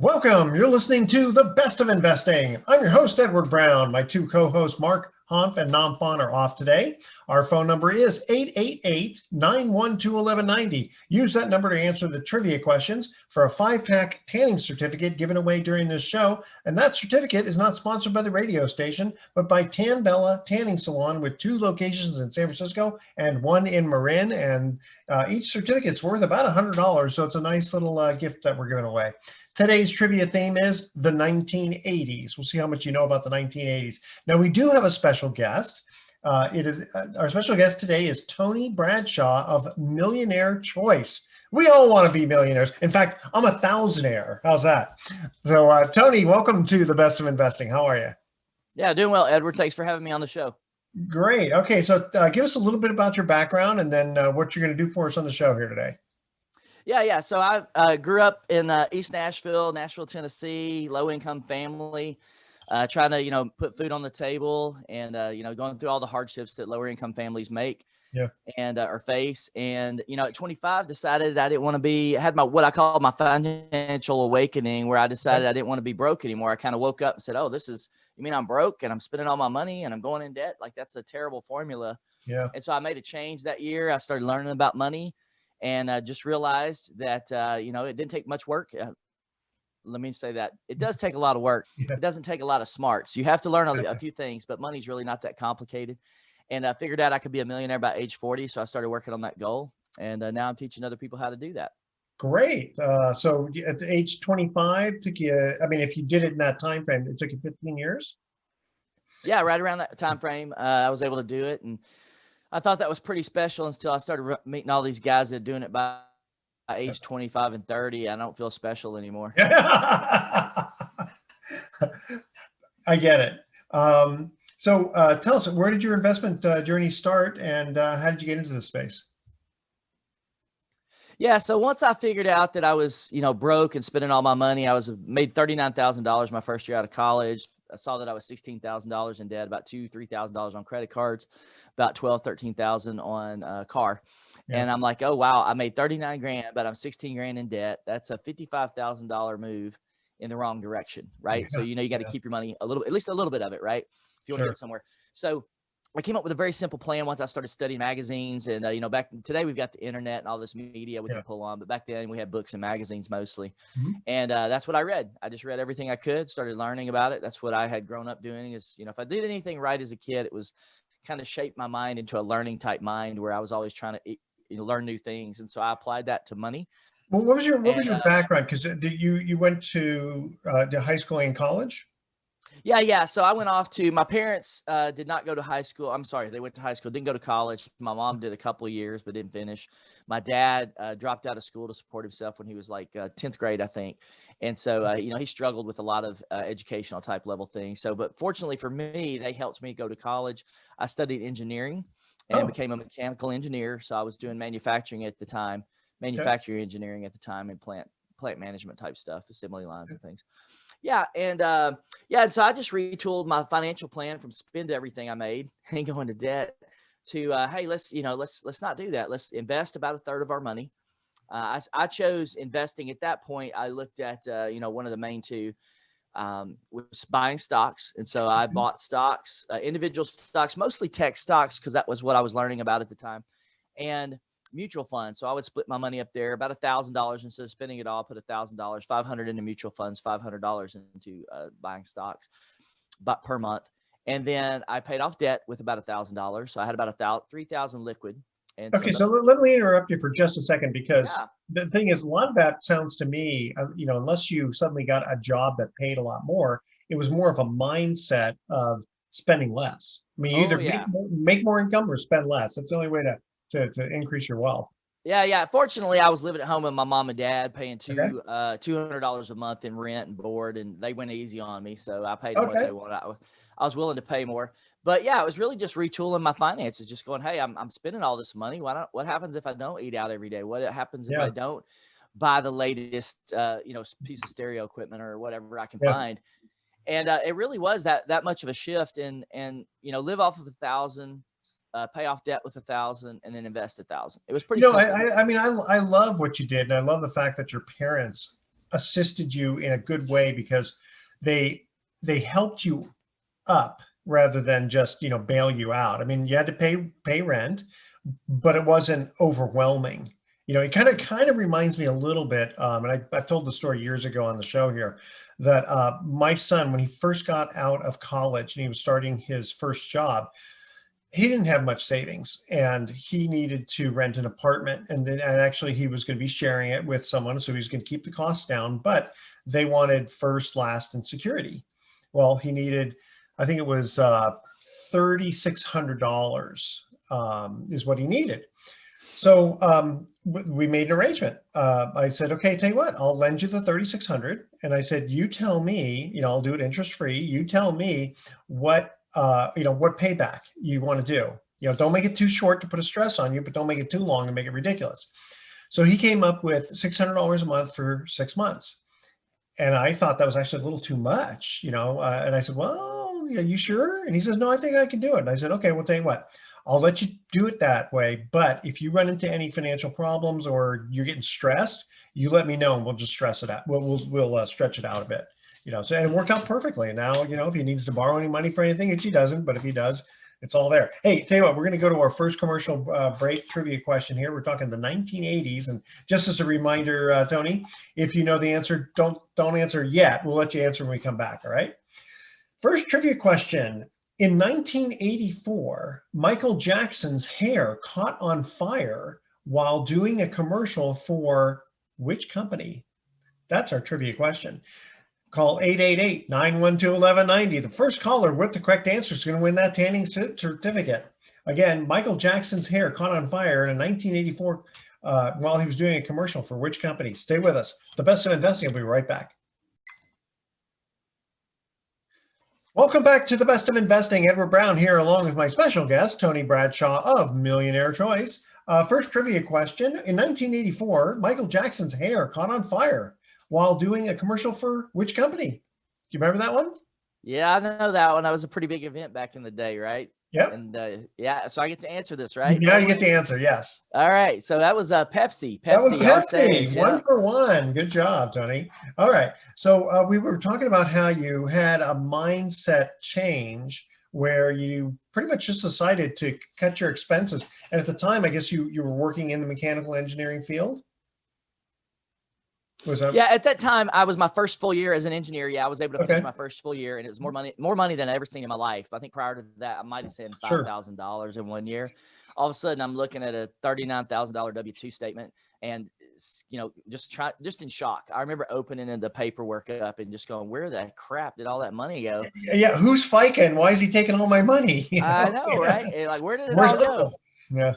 Welcome. You're listening to The Best of Investing. I'm your host, Edward Brown. My two co-hosts, Mark Hanf and Nam Phan, are off today. Our phone number is 888-912-1190. Use that number to answer the trivia questions for a 5-pack tanning certificate given away during this show. And that certificate is not sponsored by the radio station, but by Tan Bella Tanning Salon with 2 locations in San Francisco and 1 in Marin. And each certificate's worth about $100, so it's a nice little gift that we're giving away. Today's trivia theme is the 1980s. We'll see how much you know about the 1980s. Now, we do have a special guest. Our special guest today is Tony Bradshaw of Millionaire Choice. We all want to be millionaires. In fact, I'm a thousandaire. How's that? So, Tony, welcome to The Best of Investing. How are you? Yeah, doing well, Edward. Thanks for having me on the show. Great. Okay, so give us a little bit about your background and then what you're going to do for us on the show here today. Yeah. So I grew up in East Nashville, Tennessee, low-income family, trying to, put food on the table and, going through all the hardships that lower-income families make and or face. And, at 25, decided I didn't want to had what I call my financial awakening, where I decided I didn't want to be broke anymore. I kind of woke up and said, oh, you mean I'm broke and I'm spending all my money and I'm going in debt? Like, that's a terrible formula. Yeah. And so I made a change that year. I started learning about money. And just realized that, it didn't take much work. Let me say that. It does take a lot of work. Yeah. It doesn't take a lot of smarts. You have to learn a few things, but money's really not that complicated. And I figured out I could be a millionaire by age 40. So I started working on that goal. And now I'm teaching other people how to do that. Great. So at the age 25, took you, if you did it in that time frame, it took you 15 years? Yeah, right around that time frame, I was able to do it. And I thought that was pretty special until I started meeting all these guys that are doing it by age 25 and 30. I don't feel special anymore. I get it. So tell us, where did your investment journey start and how did you get into this space? Yeah. So once I figured out that I was, broke and spending all my money, made $39,000 my first year out of college. I saw that I was $16,000 in debt, about $2,000, $3,000 on credit cards, about $12,000, $13,000 on a car. Yeah. And I'm like, oh, wow, I made 39 grand, but I'm 16 grand in debt. That's a $55,000 move in the wrong direction. Right. Yeah. So, you got to keep your money at least a little bit of it. Right. If you want to get somewhere. So I came up with a very simple plan once I started studying magazines and, back today we've got the internet and all this media we can pull on, but back then we had books and magazines mostly. Mm-hmm. And that's what I read. I just read everything I could, started learning about it. That's what I had grown up doing is, if I did anything right as a kid, it was kind of shaped my mind into a learning type mind where I was always trying to learn new things. And so I applied that to money. Well, what was your background? Because you went to high school and college? Yeah. So I went off to, my parents did not go to high school. I'm sorry. They went to high school, didn't go to college. My mom did a couple of years, but didn't finish. My dad dropped out of school to support himself when he was like 10th grade, I think. And so, he struggled with a lot of educational type level things. So, but fortunately for me, they helped me go to college. I studied engineering and became a mechanical engineer. So I was doing manufacturing engineering at the time and plant management type stuff, assembly lines and things. Yeah. And so I just retooled my financial plan from spend everything I made and go into debt to, hey, let's not do that. Let's invest about a third of our money. I chose investing at that point. I looked at, one of the main two was buying stocks. And so I bought stocks, individual stocks, mostly tech stocks, because that was what I was learning about at the time. And mutual funds. So I would split my money up there about $1,000 instead of spending it all, put $1,000, $500 into mutual funds, $500 into buying stocks but per month. And then I paid off debt with about $1,000. So I had about $3,000 liquid. And okay. So let me interrupt you for just a second, because the thing is, a lot of that sounds to me, unless you suddenly got a job that paid a lot more, it was more of a mindset of spending less. I mean, you either make more income or spend less. That's the only way to increase your wealth. Yeah. Fortunately, I was living at home with my mom and dad, paying $200 a month in rent and board, and they went easy on me. So I paid them what they wanted. I was willing to pay more. But yeah, it was really just retooling my finances, just going, hey, I'm spending all this money. What happens if I don't eat out every day? What happens if I don't buy the latest, piece of stereo equipment or whatever I can find? And it really was that much of a shift, and live off of $1,000. Pay off debt with $1,000 and then invest $1,000. It was pretty simple. I love what you did. And I love the fact that your parents assisted you in a good way because they helped you up rather than just, bail you out. I mean, you had to pay rent, but it wasn't overwhelming. It kind of reminds me a little bit, and I've told the story years ago on the show here, that my son, when he first got out of college and he was starting his first job, he didn't have much savings and he needed to rent an apartment. And actually he was going to be sharing it with someone. So he was going to keep the costs down, but they wanted first, last, and security. Well, he needed, I think it was $3,600 is what he needed. So we made an arrangement. I said, okay, tell you what, I'll lend you the 3,600. And I said, you tell me, I'll do it interest free. You tell me what what payback you want to do. Don't make it too short to put a stress on you, but don't make it too long to make it ridiculous. So he came up with $600 a month for 6 months. And I thought that was actually a little too much, and I said, well, are you sure? And he says, no, I think I can do it. And I said, okay, well, tell you what, I'll let you do it that way. But if you run into any financial problems or you're getting stressed, you let me know and we'll just stress it out. We'll stretch it out a bit. So, and it worked out perfectly. And now, if he needs to borrow any money for anything, which he doesn't, but if he does, it's all there. Hey, tell you what, we're going to go to our first commercial break trivia question here. We're talking the 1980s. And just as a reminder, Tony, if you know the answer, don't answer yet. We'll let you answer when we come back. All right. First trivia question. In 1984, Michael Jackson's hair caught on fire while doing a commercial for which company? That's our trivia question. Call 888-912-1190. The first caller with the correct answer is going to win that tanning certificate. Again, Michael Jackson's hair caught on fire in 1984 while he was doing a commercial for which company? Stay with us. The Best of Investing. We'll be right back. Welcome back to the Best of Investing. Edward Brown here along with my special guest, Tony Bradshaw of Millionaire Choice. First trivia question. In 1984, Michael Jackson's hair caught on fire while doing a commercial for which company? Do you remember that one? Yeah, I know that one. That was a pretty big event back in the day, right? Yep. And yeah, so I get to answer this, right? Now you get to answer, yes. All right. So that was Pepsi. That was Pepsi. Arcades, one for one. Good job, Tony. All right. So we were talking about how you had a mindset change where you pretty much just decided to cut your expenses. And at the time, I guess you were working in the mechanical engineering field. Yeah, at that time, I was my first full year as an engineer. Yeah, I was able to finish my first full year, and it was more money than I ever seen in my life. I think prior to that, I might have seen $5,000 in 1 year. All of a sudden, I'm looking at a $39,000 W-2 statement, and just in shock. I remember opening the paperwork up and just going, "Where the crap did all that money go?" Yeah, who's FICA? Why is he taking all my money? I know, right? And like, where did it all go? Yeah.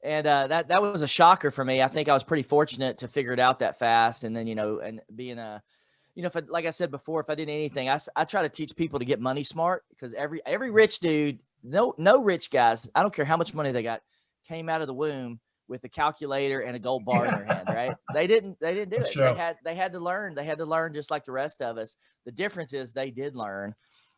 And that was a shocker for me. I think I was pretty fortunate to figure it out that fast. And then, and being like I said before, if I did anything, I try to teach people to get money smart, because every rich dude, no rich guys, I don't care how much money they got, came out of the womb with a calculator and a gold bar in their hand, right? They didn't do it. True. They had to learn. They had to learn just like the rest of us. The difference is they did learn.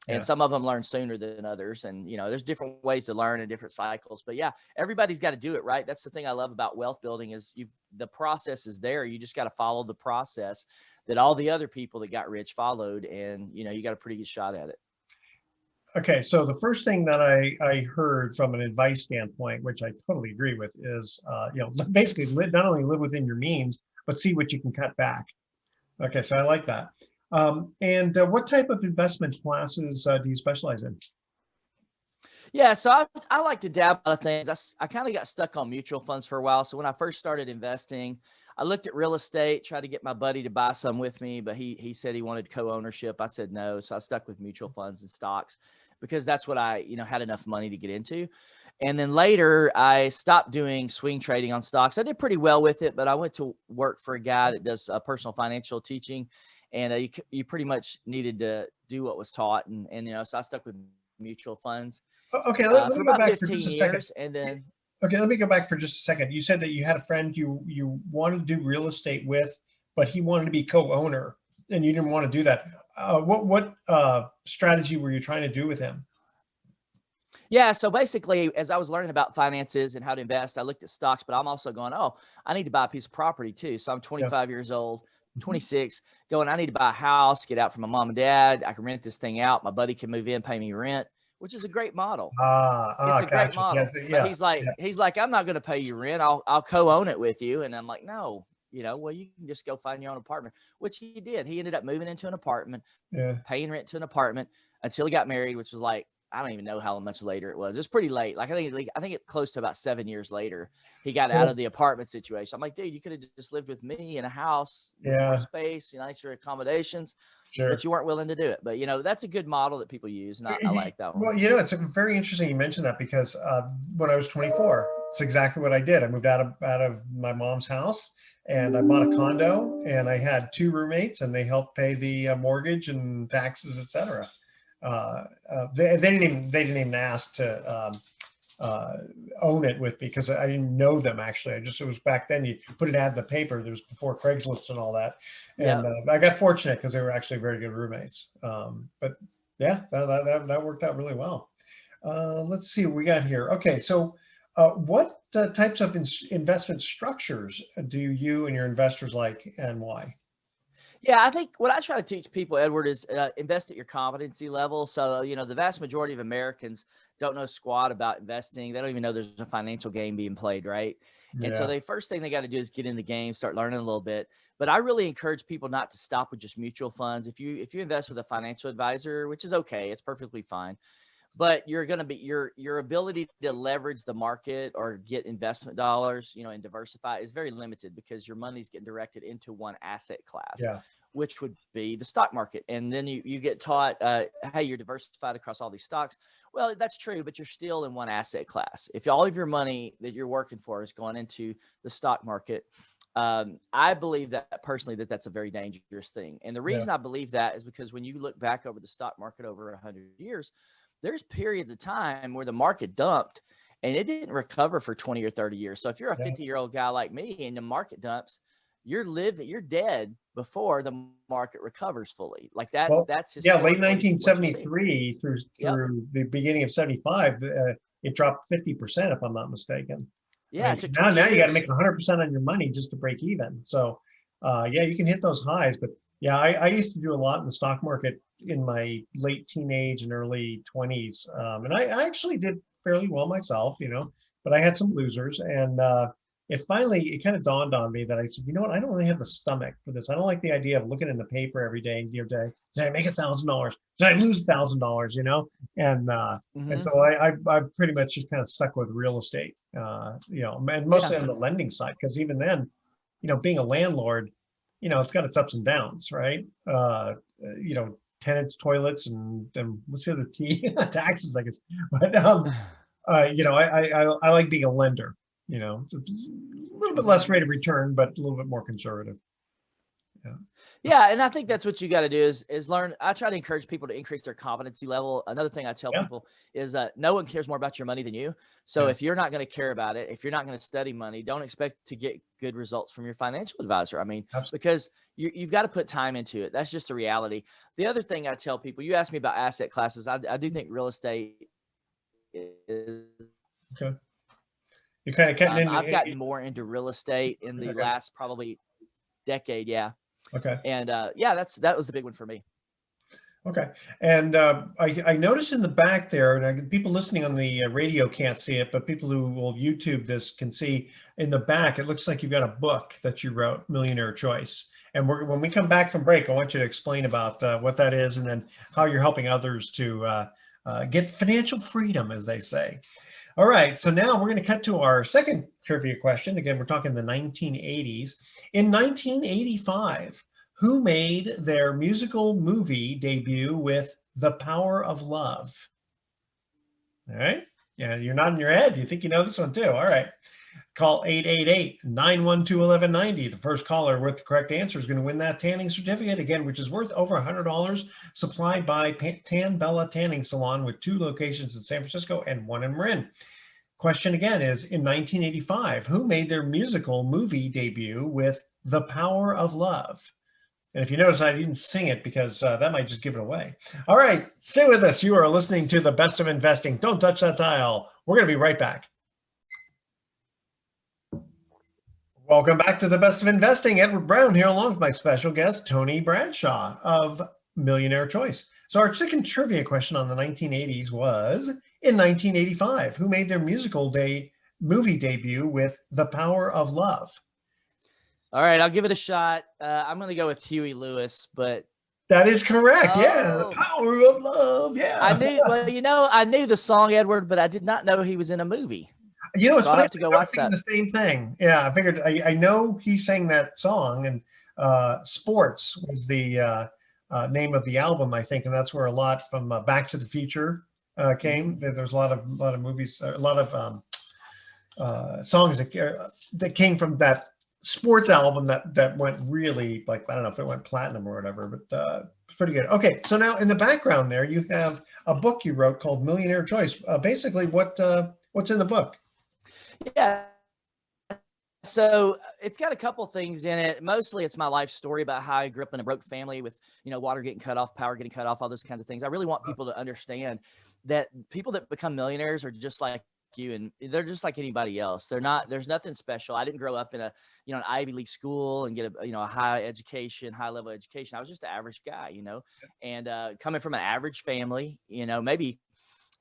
And some of them learn sooner than others. And, there's different ways to learn in different cycles. But yeah, everybody's got to do it, right? That's the thing I love about wealth building is the process is there. You just got to follow the process that all the other people that got rich followed. And, you got a pretty good shot at it. Okay. So the first thing that I heard from an advice standpoint, which I totally agree with, is, basically not only live within your means, but see what you can cut back. Okay. So I like that. And what type of investment classes do you specialize in? Yeah, so I like to dabble in things. I kind of got stuck on mutual funds for a while. So when I first started investing, I looked at real estate, tried to get my buddy to buy some with me, but he said he wanted co-ownership. I said no. So I stuck with mutual funds and stocks because that's what I, had enough money to get into. And then later I stopped doing swing trading on stocks. I did pretty well with it, but I went to work for a guy that does personal financial teaching. And you pretty much needed to do what was taught. And so I stuck with mutual funds. Okay. Let me for go about back 15 for just a years. second. And then. Okay. Let me go back for just a second. You said that you had a friend you wanted to do real estate with, but he wanted to be co-owner and you didn't want to do that. What strategy were you trying to do with him? Yeah. So basically, as I was learning about finances and how to invest, I looked at stocks, but I'm also going, I need to buy a piece of property too. So I'm 25 years old. 26, going, I need to buy a house, get out from my mom and dad. I can rent this thing out. My buddy can move in, pay me rent, which is a great model. It's a great Gotcha. model. Yes, But yeah, he's like, I'm not going to pay you rent. I'll co-own it with you. And I'm like, no, well, you can just go find your own apartment, which he did. He ended up moving into an apartment, yeah. paying rent to an apartment until he got married, which was like, I don't even know how much later it was. It was pretty late. Like I think it close to about 7 years later, he got out of the apartment situation. I'm like, dude, you could have just lived with me in a house with more space, nicer accommodations, Sure. but you weren't willing to do it. But that's a good model that people use, and I like that one. Well, it's very interesting you mentioned that, because when I was 24, it's exactly what I did. I moved out of my mom's house, and I bought a condo, and I had 2 roommates, and they helped pay the mortgage and taxes, etc. They didn't even ask to own it with me, because I didn't know them actually. It was back then you put an ad in the paper. There was before Craigslist and all that, and I got fortunate because they were actually very good roommates. But yeah, that worked out really well. Let's see what we got here. Okay, so what types of investment structures do you and your investors like, and why? Yeah, I think what I try to teach people, Edward, is invest at your competency level. So, the vast majority of Americans don't know squat about investing. They don't even know there's a financial game being played, right? And so the first thing they got to do is get in the game, start learning a little bit. But I really encourage people not to stop with just mutual funds. If you invest with a financial advisor, which is okay, it's perfectly fine, but you're going to be your ability to leverage the market or get investment dollars, and diversify is very limited, because your money's getting directed into one asset class, which would be the stock market. And then you get taught, hey, you're diversified across all these stocks. Well, that's true, but you're still in one asset class. If all of your money that you're working for is going into the stock market, I believe that personally, that's a very dangerous thing. And the reason I believe that is because when you look back over the stock market over 100 years, there's periods of time where the market dumped and it didn't recover for 20 or 30 years. So if you're a 50-year-old guy like me and the market dumps, you're dead before the market recovers fully. Like that's late 1973 through the beginning of 75, it dropped 50%, if I'm not mistaken. Yeah, it took now you got to make 100% on your money just to break even. So you can hit those highs, but I used to do a lot in the stock market in my late teenage and early 20s. And I actually did fairly well myself, but I had some losers. And it kind of dawned on me that I said, you know what, I don't really have the stomach for this. I don't like the idea of looking in the paper every day and did I make $1,000? Did I lose $1,000? And so I pretty much just kind of stuck with real estate, and mostly on the lending side, because even then, being a landlord, it's got its ups and downs, right? Tenants, toilets, and what's the other T? Taxes, I guess. But I like being a lender. It's a little bit less rate of return, but a little bit more conservative. Yeah, and I think that's what you got to do is learn. I try to encourage people to increase their competency level. Another thing I tell people is no one cares more about your money than you. So if you're not going to care about it, if you're not going to study money, don't expect to get good results from your financial advisor. I mean, because you've got to put time into it. That's just the reality. The other thing I tell people, you asked me about asset classes. I do think real estate is okay. You're kind of cutting in. I've gotten more into real estate in the last probably decade. Yeah. Okay. And that was the big one for me. Okay. And I noticed in the back there, and people listening on the radio can't see it, but people who will YouTube this can see in the back, it looks like you've got a book that you wrote, Millionaire Choice. And when we come back from break, I want you to explain about what that is, and then how you're helping others to get financial freedom, as they say. All right, so now we're going to cut to our second trivia question. Again, we're talking the 1980s. In 1985, who made their musical movie debut with The Power of Love? All right, you're nodding your head. You think you know this one too. All right, call 888-912-1190. The first caller with the correct answer is going to win that tanning certificate, again, which is worth over $100, supplied by Tan Bella Tanning Salon with 2 locations in San Francisco and 1 in Marin. Question again is, in 1985, who made their musical movie debut with The Power of Love? And if you notice, I didn't sing it because that might just give it away. All right, stay with us. You are listening to The Best of Investing. Don't touch that dial. We're going to be right back. Welcome back to the Best of Investing. Edward Brown here, along with my special guest, Tony Bradshaw of Millionaire Choice. So our second trivia question on the 1980s was, in 1985, who made their movie debut with The Power of Love? All right, I'll give it a shot. I'm going to go with Huey Lewis, but That is correct. Yeah, The oh, Power of Love. I Yeah. knew. Well, I knew the song Edward, but I did not know he was in a movie. It's So I'll funny. have to go I was watch thinking that. the same thing. Yeah, I figured. I know he sang that song, and "Sports" was the name of the album, I think, and that's where a lot from Back to the Future came. There's a lot of movies, a lot of songs that came from that sports album that went really, like, I don't know if it went platinum or whatever, but it's pretty good. Okay, so now in the background there, you have a book you wrote called Millionaire Choice. Basically, what's in the book? Yeah. So it's got a couple things in it. Mostly it's my life story about how I grew up in a broke family with, water getting cut off, power getting cut off, all those kinds of things. I really want people to understand that people that become millionaires are just like you, and they're just like anybody else. There's nothing special. I didn't grow up in an Ivy League school and get a high level education. I was just an average guy, and coming from an average family, maybe,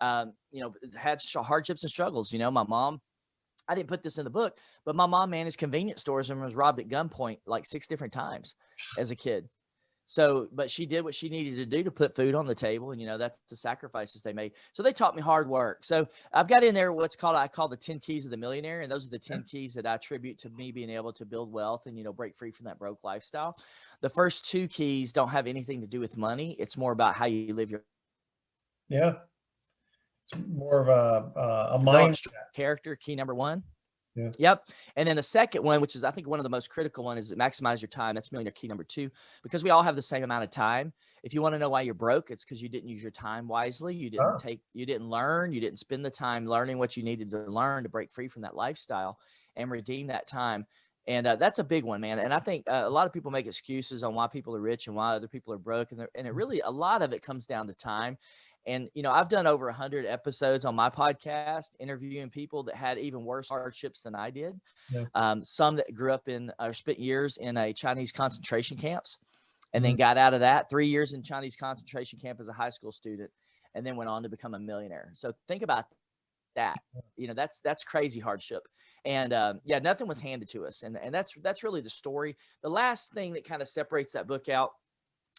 had hardships and struggles. My mom, I didn't put this in the book, but my mom managed convenience stores and was robbed at gunpoint like 6 different times as a kid. So, but she did what she needed to do to put food on the table. And, that's the sacrifices they made. So they taught me hard work. So I've got in there I call the 10 keys of the millionaire. And those are the 10 keys that I attribute to me being able to build wealth and, break free from that broke lifestyle. The first 2 keys don't have anything to do with money. It's more about how you live your Yeah. It's more of a mind character, key number 1. Yeah. Yep. And then the second one, which is I think one of the most critical one, is maximize your time. That's millionaire key number 2, because we all have the same amount of time. If you want to know why you're broke, it's because you didn't use your time wisely. You didn't learn, you didn't spend the time learning what you needed to learn to break free from that lifestyle and redeem that time. And that's a big one, man. And I think a lot of people make excuses on why people are rich and why other people are broke. And it really, a lot of it comes down to time. And, I've done over 100 episodes on my podcast, interviewing people that had even worse hardships than I did. Yeah. Some that grew up in or spent years in a Chinese concentration camps and then got out of that, 3 years in Chinese concentration camp as a high school student, and then went on to become a millionaire. So think about that. That's crazy hardship. And nothing was handed to us. And that's really the story. The last thing that kind of separates that book out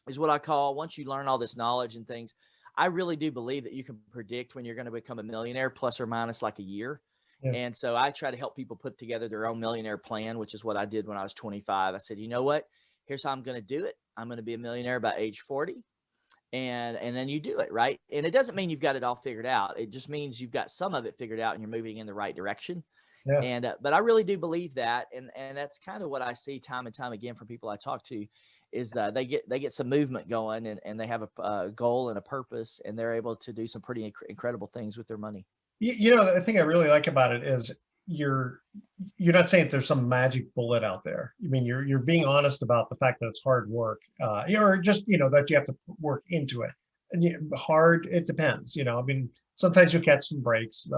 is what I call, once you learn all this knowledge and things, I really do believe that you can predict when you're going to become a millionaire, plus or minus like a year. Yeah. And so I try to help people put together their own millionaire plan, which is what I did when I was 25. I said, you know what? Here's how I'm going to do it. I'm going to be a millionaire by age 40. And then you do it, right? And it doesn't mean you've got it all figured out. It just means you've got some of it figured out and you're moving in the right direction. Yeah. And but I really do believe that. And that's kind of what I see time and time again from people I talk to, is that they get some movement going and they have a goal and a purpose, and they're able to do some pretty incredible things with their money. The thing I really like about it is you're not saying that there's some magic bullet out there. I mean, you're being honest about the fact that it's hard work, or just, that you have to work into it. And hard, it depends. I mean, sometimes you'll catch some breaks.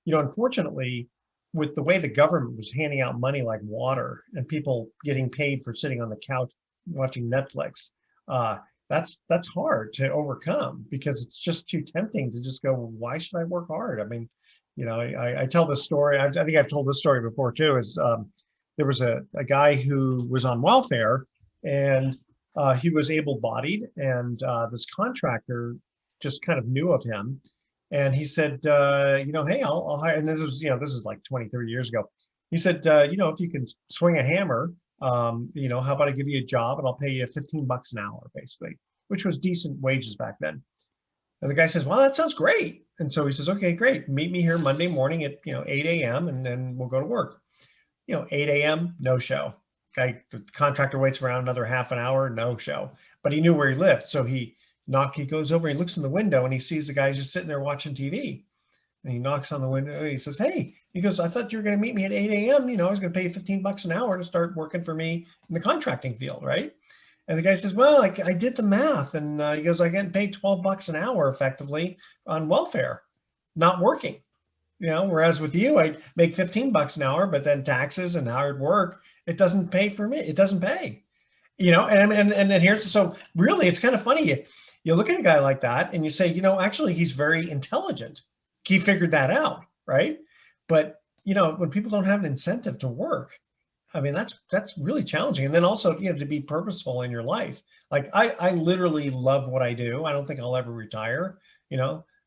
Unfortunately, with the way the government was handing out money like water and people getting paid for sitting on the couch watching Netflix, that's hard to overcome, because it's just too tempting to just go, well, why should I work hard? I mean, I tell this story. I think I've told this story before too, is there was a guy who was on welfare, and he was able-bodied, and this contractor just kind of knew of him. And he said, hey, I'll hire, and this is like 20, 30 years ago. He said, if you can swing a hammer, how about I give you a job and I'll pay you $15 an hour, basically, which was decent wages back then. And the guy says, well, that sounds great. And so he says, okay, great. Meet me here Monday morning at, 8 a.m. and then we'll go to work. 8 a.m., no show. The contractor waits around another half an hour, no show. But he knew where he lived. So he goes over, he looks in the window, and he sees the guy just sitting there watching TV. And he knocks on the window, and he says, hey, he goes, I thought you were going to meet me at 8 a.m. I was going to pay you $15 an hour to start working for me in the contracting field, right? And the guy says, well, I did the math. And he goes, I get paid $12 an hour effectively on welfare, not working. whereas with you, I make 15 bucks an hour, but then taxes and hard work, it doesn't pay for me. It doesn't pay, and then here's, so really, it's kind of funny. You look at a guy like that and you say, actually, he's very intelligent. He figured that out, right? But, when people don't have an incentive to work, I mean, that's really challenging. And then also, to be purposeful in your life. Like I literally love what I do. I don't think I'll ever retire.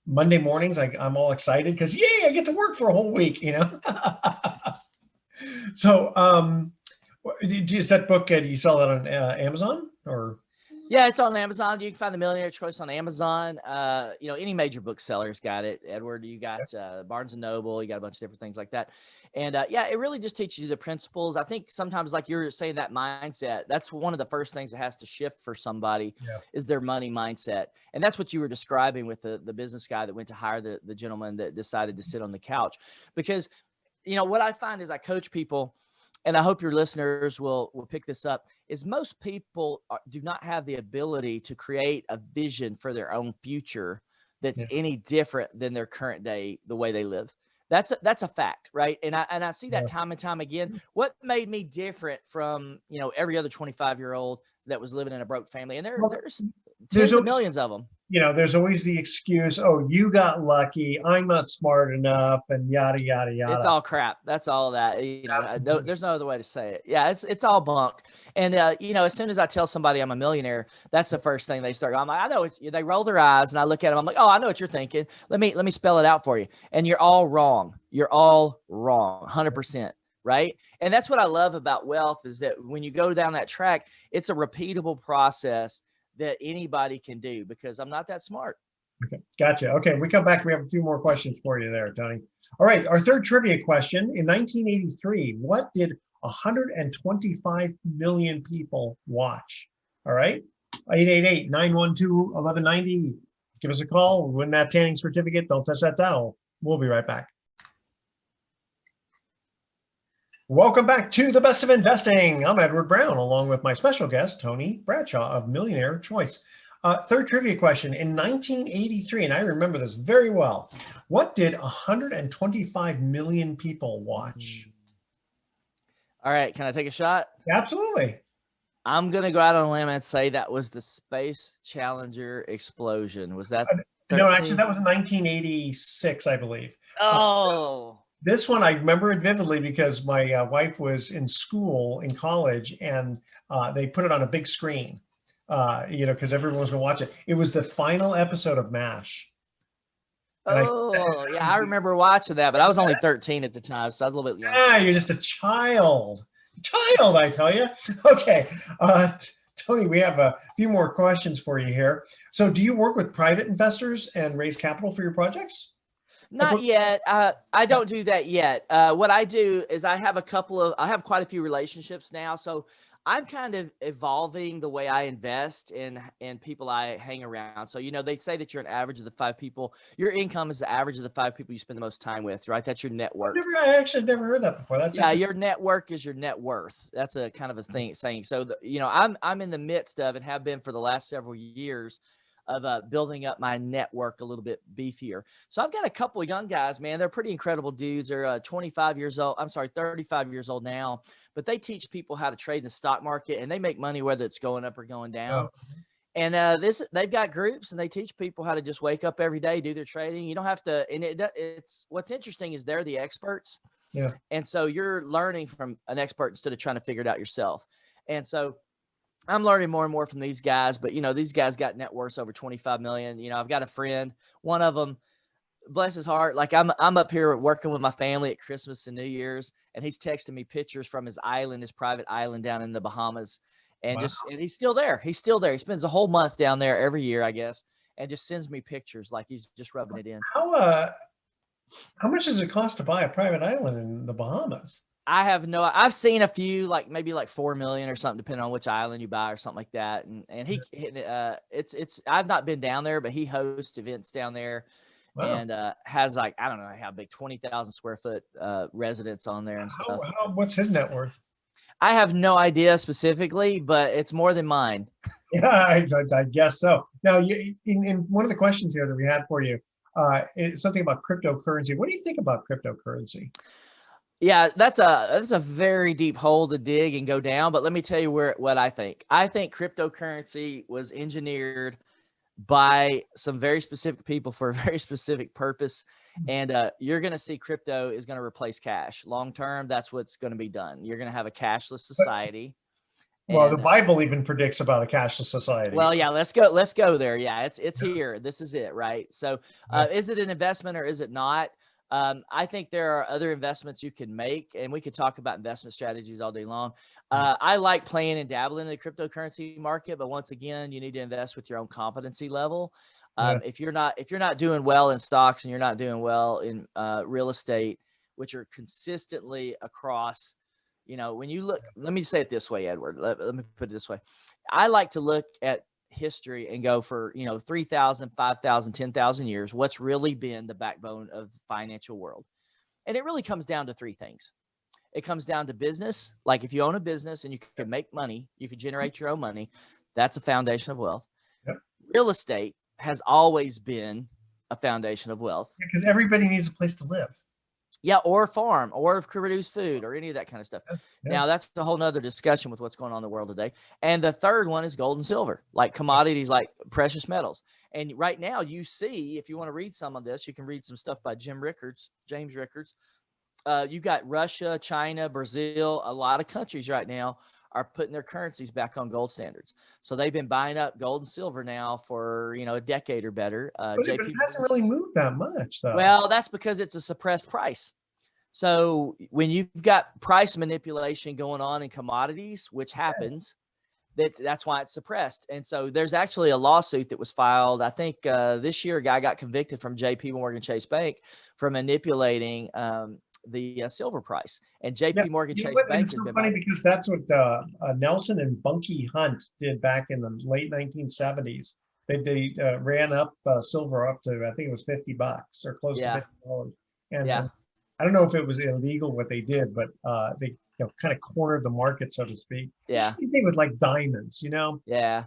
Monday mornings, I'm all excited because yay, I get to work for a whole week. So, do you set book? Do you sell that on Amazon or? Yeah, it's on Amazon. You can find The Millionaire Choice on Amazon. Any major bookseller's got it. Edward, you got Barnes and Noble. You got a bunch of different things like that. And it really just teaches you the principles. I think sometimes, like you're saying, that mindset, that's one of the first things that has to shift for somebody is their money mindset. And that's what you were describing with the business guy that went to hire the gentleman that decided to sit on the couch. Because, what I find is I coach people, and I hope your listeners will pick this up, is most people do not have the ability to create a vision for their own future that's any different than their current day, the way they live. That's a fact, right? And I see that time and time again. What made me different from, every other 25-year-old that was living in a broke family? And there's tens of millions of them. There's always the excuse, oh, you got lucky, I'm not smart enough, and yada, yada, yada. It's all crap. That's all that, there's no other way to say it. Yeah, it's all bunk. And, as soon as I tell somebody I'm a millionaire, that's the first thing they start. I'm like, I know they roll their eyes, and I look at them. I'm like, oh, I know what you're thinking. Let me spell it out for you. And you're all wrong. You're all wrong, 100%. Right. And that's what I love about wealth is that when you go down that track, it's a repeatable process that anybody can do because I'm not that smart. Okay. Gotcha. Okay. We come back. We have a few more questions for you there, Tony. All right. Our third trivia question. In 1983, what did 125 million people watch? All right. 888-912-1190. Give us a call. Win that tanning certificate. Don't touch that dial. We'll be right back. Welcome back to the Best of Investing. I'm Edward Brown, along with my special guest, Tony Bradshaw of Millionaire Choice. Third trivia question. In 1983, and I remember this very well, what did 125 million people watch? All right. Can I take a shot? Absolutely. I'm going to go out on a limb and say that was the Space Challenger explosion. Was that? 13? No, actually, that was 1986, I believe. Oh. This one, I remember it vividly because my wife was in school, in college, and they put it on a big screen, because everyone was going to watch it. It was the final episod of MASH. And I remember watching that, but I was only 13 at the time, so I was a little bit younger. Yeah, you're just a child. I tell you. Okay. Tony, we have a few more questions for you here. So do you work with private investors and raise capital for your projects? Not yet. I don't do that yet. What I do is I have quite a few relationships now. So I'm kind of evolving the way I invest in people I hang around. So, they say that you're an average of the 5 people. Your income is the average of the 5 people you spend the most time with, right? That's your network. I actually never heard that before. Your network is your net worth. That's a kind of a thing saying. So, I'm in the midst of and have been for the last several years of building up my network a little bit beefier. So I've got a couple of young guys, man. They're pretty incredible dudes. They're 35 years old. I'm sorry, 35 years old now, but they teach people how to trade in the stock market and they make money whether it's going up or going down. Oh. And they've got groups and they teach people how to just wake up every day, do their trading. You don't have to, and it's what's interesting is they're the experts. Yeah. And so you're learning from an expert instead of trying to figure it out yourself. And so I'm learning more and more from these guys, but these guys got net worths over 25 million. I've got a friend, one of them, bless his heart. Like I'm up here working with my family at Christmas and New Year's, and he's texting me pictures from his island, his private island down in the Bahamas. And and he's still there. He's still there. He spends a whole month down there every year, I guess, and just sends me pictures like he's just rubbing it in. How much does it cost to buy a private island in the Bahamas? I've seen a few, maybe 4 million or something, depending on which island you buy or something like that. And I've not been down there, but he hosts events down there. Wow. And has I don't know how big, 20,000 square foot residence on there and stuff. What's his net worth? I have no idea specifically, but it's more than mine. Yeah, I guess so. Now, in one of the questions here that we had for you, It's something about cryptocurrency. What do you think about cryptocurrency? Yeah, that's a very deep hole to dig and go down. But let me tell you what I think. I think cryptocurrency was engineered by some very specific people for a very specific purpose. And you're going to see crypto is going to replace cash long term. That's what's going to be done. You're going to have a cashless society. Well, the And Bible even predicts about a cashless society. well, yeah, let's go there. Yeah, it's here. This is it, right? So, Yeah. is it an investment or is it not? I think there are other investments you can make, and we could talk about investment strategies all day long. I like playing and dabbling in the cryptocurrency market, but once again, you need to invest with your own competency level. Yeah. If you're not doing well in stocks and you're not doing well in real estate, which are consistently across, when you look, let me say it this way, Edward. Let me put it this way. I like to look at history and go for 3,000, 5,000, 10,000 years, what's really been the backbone of the financial world. And it really comes down to three things. It comes down to business. Like if you own a business and you can make money, you can generate your own money. That's a foundation of wealth. Yep. Real estate has always been a foundation of wealth. Because everybody needs a place to live. Yeah, or farm, or produce food, or any of that kind of stuff. Yeah. Now, that's a whole nother discussion with what's going on in the world today. And the third one is gold and silver, like commodities, like precious metals. And right now, you see, if you want to read some of this, you can read some stuff by James Rickards. You've got Russia, China, Brazil, a lot of countries right now are putting their currencies back on gold standards. So they've been buying up gold and silver now for, a decade or better. But it hasn't really moved that much, though. Well, that's because it's a suppressed price. So when you've got price manipulation going on in commodities, which happens, that's why it's suppressed. And so there's actually a lawsuit that was filed. I think this year a guy got convicted from JP Morgan Chase Bank for manipulating the silver price. And JP Morgan Chase Bank is so funny because that's what Nelson and Bunky Hunt did back in the late 1970s. They ran up silver up to, I think it was $50 or close to $50. And I don't know if it was illegal what they did, but they kind of cornered the market, so to speak. Yeah. Same thing with like diamonds, Yeah.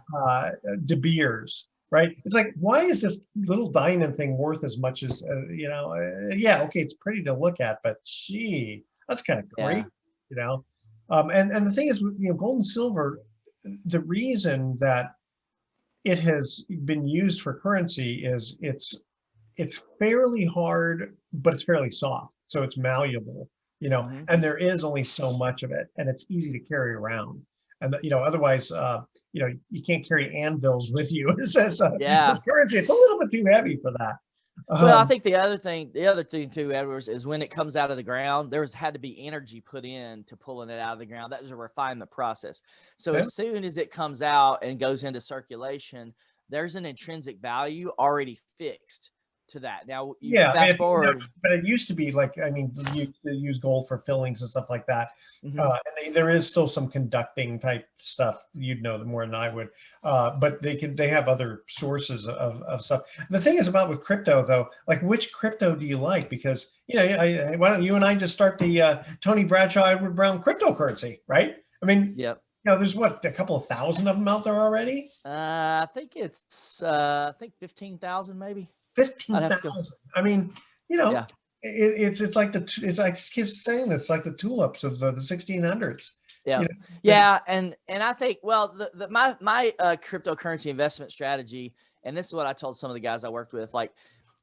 De Beers, right? It's like, why is this little diamond thing worth as much as, okay, it's pretty to look at, but gee, that's kind of great, And the thing is, gold and silver, the reason that it has been used for currency is it's fairly hard, but it's fairly soft. So it's malleable, and there is only so much of it, and it's easy to carry around. And, otherwise, you can't carry anvils with you as currency. It's a little bit too heavy for that. Well, I think the other thing too, Edwards, is when it comes out of the ground, there's had to be energy put in to pulling it out of the ground. That was a refinement process. So as soon as it comes out and goes into circulation, there's an intrinsic value already fixed to that. Now, fast forward. But it used to be like, they use gold for fillings and stuff like that. And there is still some conducting type stuff. You'd know more than I would. But they have other sources of stuff. The thing is with crypto, though, like which crypto do you like? Because, why don't you and I just start the Tony Bradshaw, Edward Brown cryptocurrency, right? There's a couple of thousand of them out there already? I think it's 15,000 maybe. 15,000. It's like I keep saying it's like the tulips of the 1600s. Yeah. And I think, my cryptocurrency investment strategy, and this is what I told some of the guys I worked with, like,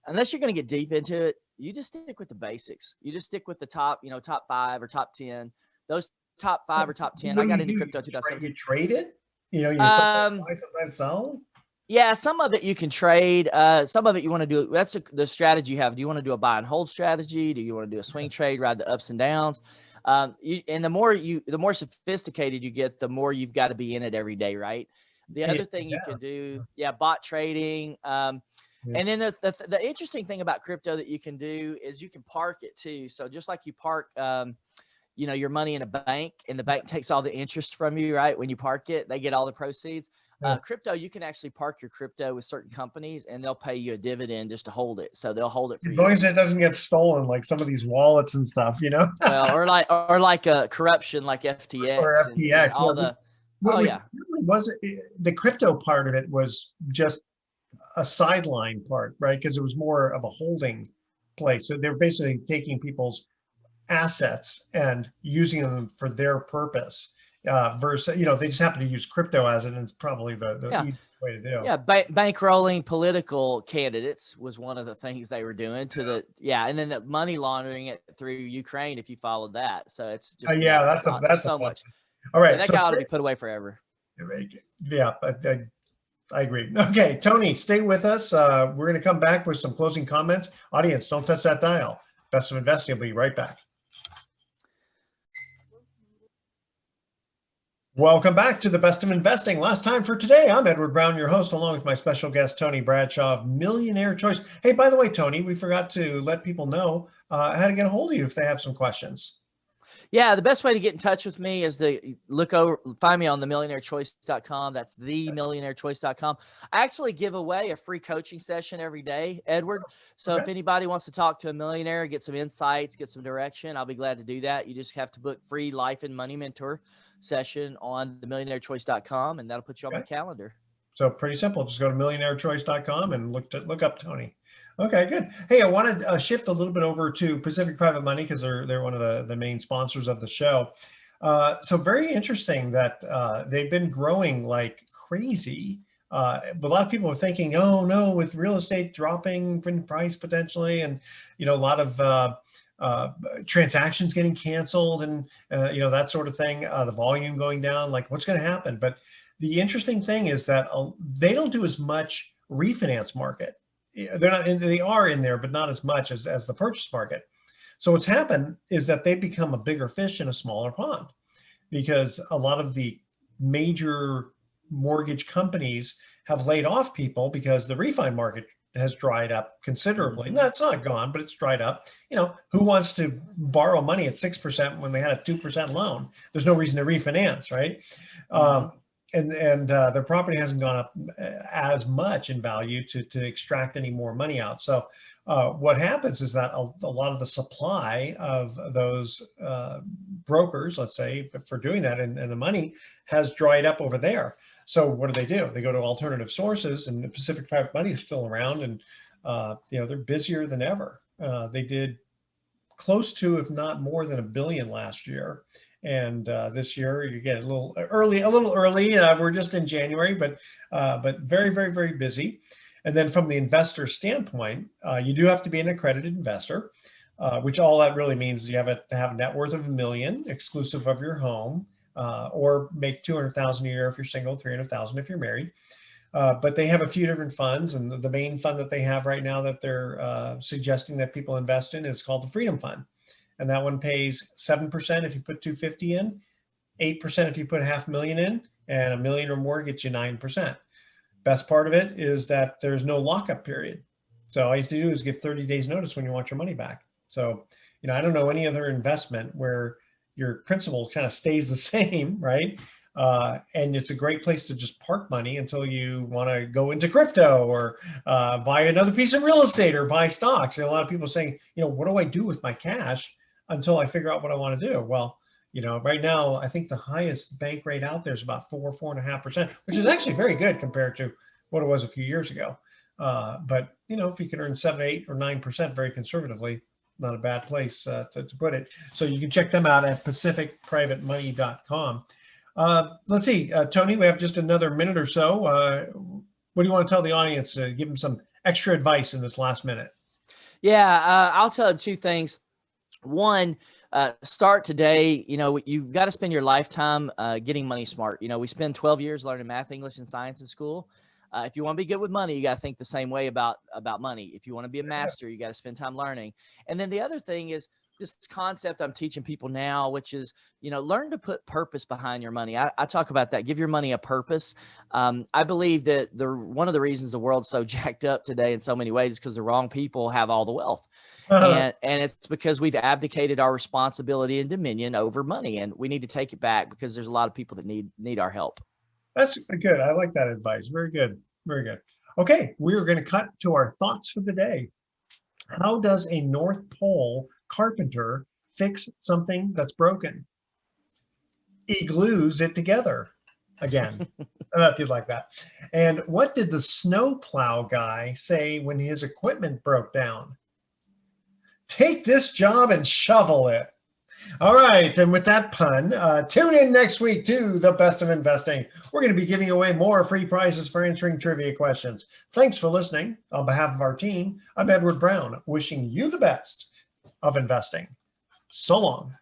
unless you're going to get deep into it, you just stick with the basics. You just stick with the top 5 or top 10. Those top 5 or top 10. I got into crypto 2017. You trade it? You sometimes sell? Yeah, some of it you can trade. Some of it you want to do. That's the strategy you have. Do you want to do a buy and hold strategy? Do you want to do a swing trade, ride the ups and downs? And the more sophisticated you get, the more you've got to be in it every day, right? The other thing you can do, bot trading. And then the interesting thing about crypto that you can do is you can park it too. So just like you park, your money in a bank, and the bank takes all the interest from you, right? When you park it, they get all the proceeds. Crypto, you can actually park your crypto with certain companies, and they'll pay you a dividend just to hold it. So they'll hold it for you. As long as it doesn't get stolen, like some of these wallets and stuff, Well, or like a corruption, like FTX. Or FTX. And all the. Was it the crypto part of it was just a sideline part, right? Because it was more of a holding place. So they're basically taking people's assets and using them for their purpose. Versus, they just happen to use crypto as it, and it's probably the Yeah. easiest way to do. Yeah, bankrolling political candidates was one of the things they were doing and then the money laundering it through Ukraine, if you followed that. So it's just, Yeah, it's that's a so fun much. one. All right, Yeah, that so guy ought to be put away forever. yeah, I agree. Okay, Tony, stay with us. We're going to come back with some closing comments. Audience, don't touch that dial. Best of Investing will be right back. Welcome back to the Best of Investing. Last time for today, I'm Edward Brown, your host, along with my special guest, Tony Bradshaw of Millionaire Choice. Hey, by the way, Tony, we forgot to let people know how to get a hold of you if they have some questions. Yeah, the best way to get in touch with me is to find me on themillionairechoice.com. That's themillionairechoice.com. I actually give away a free coaching session every day, Edward. So if anybody wants to talk to a millionaire, get some insights, get some direction, I'll be glad to do that. You just have to book free life and money mentor session on themillionairechoice.com, and that'll put you on my calendar. So pretty simple. Just go to millionairechoice.com and look up Tony. Okay, good. Hey, I want to shift a little bit over to Pacific Private Money because they're one of the main sponsors of the show. So very interesting that they've been growing like crazy. But a lot of people are thinking, oh no, with real estate dropping in price potentially, and a lot of transactions getting canceled and that sort of thing, the volume going down, like what's going to happen? But the interesting thing is that they don't do as much refinance market. They are in there, but not as much as the purchase market. So what's happened is that they've become a bigger fish in a smaller pond, because a lot of the major mortgage companies have laid off people because the refi market has dried up considerably. Mm-hmm. No, it's not gone, but it's dried up. Who wants to borrow money at 6% when they had a 2% loan? There's no reason to refinance, right? Mm-hmm. And their property hasn't gone up as much in value to extract any more money out. So what happens is that a lot of the supply of those brokers, let's say, for doing that, and the money has dried up over there. So what do? They go to alternative sources, and the Pacific Private Money is still around, and they're busier than ever. They did close to, if not more than, $1 billion last year. And this year, you get a little early. We're just in January, but very, very, very busy. And then from the investor standpoint, you do have to be an accredited investor, which all that really means is you have to have a net worth of $1 million, exclusive of your home, or make $200,000 a year if you're single, $300,000 if you're married. But they have a few different funds, and the main fund that they have right now that they're suggesting that people invest in is called the Freedom Fund. And that one pays 7% if you put 250 in, 8% if you put $500,000 in, and $1 million or more gets you 9%. Best part of it is that there's no lockup period. So all you have to do is give 30 days notice when you want your money back. So, I don't know any other investment where your principal kind of stays the same, right? And it's a great place to just park money until you want to go into crypto or buy another piece of real estate or buy stocks. A lot of people saying, what do I do with my cash until I figure out what I want to do? Well, right now, I think the highest bank rate out there is about 4.5%, which is actually very good compared to what it was a few years ago. But if you can earn 7, 8, or 9% very conservatively, not a bad place to put it. So you can check them out at pacificprivatemoney.com. Let's see, Tony, we have just another minute or so. What do you want to tell the audience? Give them some extra advice in this last minute. Yeah, I'll tell them two things. One, start today. You've got to spend your lifetime getting money smart. We spend 12 years learning math, English, and science in school. If you want to be good with money, you got to think the same way about money. If you want to be a master, you got to spend time learning. And then the other thing is this concept I'm teaching people now, which is, learn to put purpose behind your money. I talk about that. Give your money a purpose. I believe that one of the reasons the world's so jacked up today in so many ways is because the wrong people have all the wealth. And it's because we've abdicated our responsibility and dominion over money, and we need to take it back because there's a lot of people that need our help. That's good. I like that advice. Very good. Very good. Okay, we're going to cut to our thoughts for the day. How does a North Pole carpenter fix something that's broken? He glues it together again. I thought you'd like that. And what did the snowplow guy say when his equipment broke down? Take this job and shovel it. All right, and with that pun, tune in next week to The Best of Investing. We're going to be giving away more free prizes for answering trivia questions. Thanks for listening. On behalf of our team, I'm Edward Brown, wishing you the best of investing. So long.